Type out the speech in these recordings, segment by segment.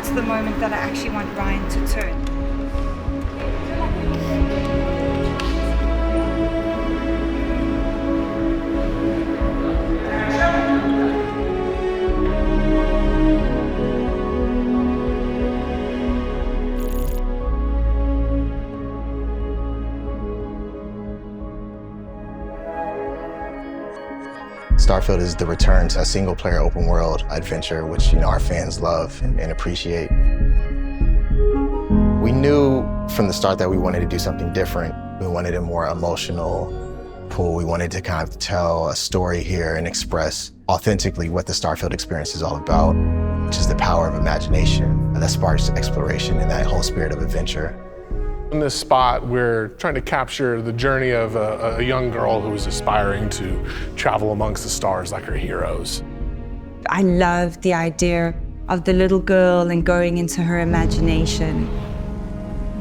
that's the moment that I actually want Ryan to turn. Starfield is the return to a single-player open-world adventure, which our fans love and appreciate. We knew from the start that we wanted to do something different. We wanted a more emotional pull. We wanted to kind of tell a story here and express authentically what the Starfield experience is all about, which is the power of imagination that sparks exploration and that whole spirit of adventure. In this spot, we're trying to capture the journey of a young girl who is aspiring to travel amongst the stars like her heroes. I loved the idea of the little girl and going into her imagination.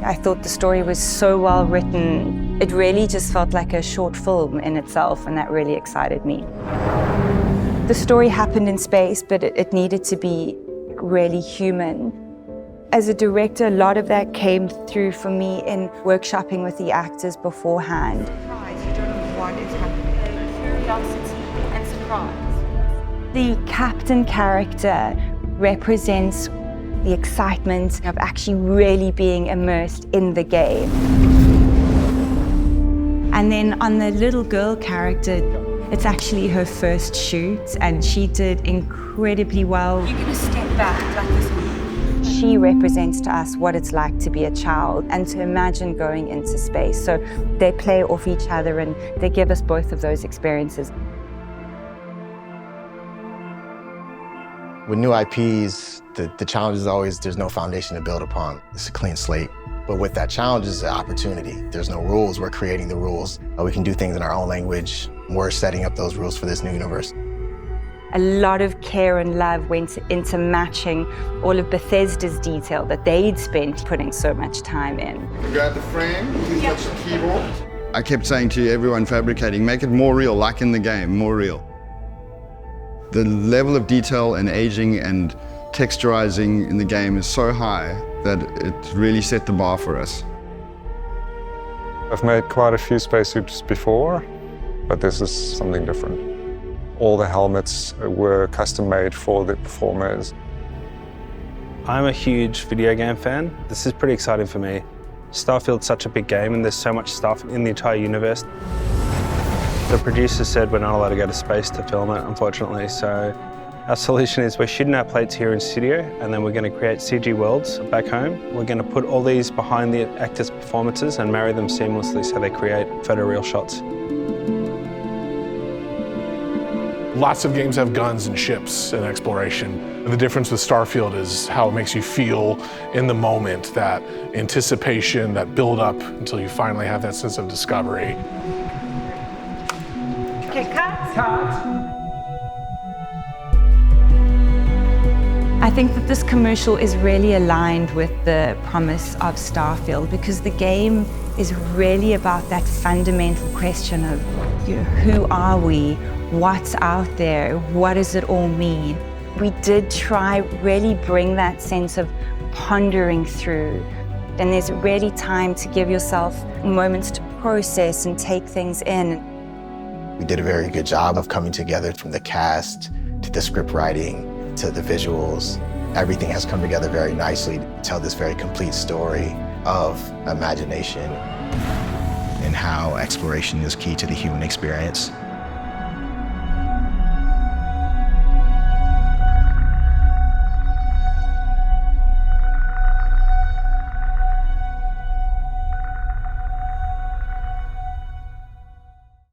I thought the story was so well written. It really just felt like a short film in itself, and that really excited me. The story happened in space, but it needed to be really human. As a director, a lot of that came through for me in workshopping with the actors beforehand. You don't know what is happening. Curiosity and surprise. The captain character represents the excitement of actually really being immersed in the game. And then on the little girl character, it's actually her first shoot, and she did incredibly well. You're going to step back like this. She represents to us what it's like to be a child and to imagine going into space. So they play off each other and they give us both of those experiences. With new IPs, the challenge is always there's no foundation to build upon. It's a clean slate. But with that challenge is the opportunity. There's no rules, we're creating the rules. We can do things in our own language. We're setting up those rules for this new universe. A lot of care and love went into matching all of Bethesda's detail that they'd spent putting so much time in. Grab the frame, please touch the keyboard. I kept saying to everyone fabricating, make it more real, like in the game, more real. The level of detail and aging and texturizing in the game is so high that it really set the bar for us. I've made quite a few spacesuits before, but this is something different. All the helmets were custom made for the performers. I'm a huge video game fan. This is pretty exciting for me. Starfield's such a big game and there's so much stuff in the entire universe. The producer said we're not allowed to go to space to film it, unfortunately, so our solution is we're shooting our plates here in studio and then we're going to create CG worlds back home. We're going to put all these behind the actors' performances and marry them seamlessly so they create photoreal shots. Lots of games have guns and ships and exploration. And the difference with Starfield is how it makes you feel in the moment, that anticipation, that build up until you finally have that sense of discovery. Okay, cut. I think that this commercial is really aligned with the promise of Starfield because the game is really about that fundamental question of who are we? What's out there? What does it all mean? We did try really bring that sense of pondering through. And there's really time to give yourself moments to process and take things in. We did a very good job of coming together from the cast to the script writing to the visuals. Everything has come together very nicely to tell this very complete story of imagination and how exploration is key to the human experience.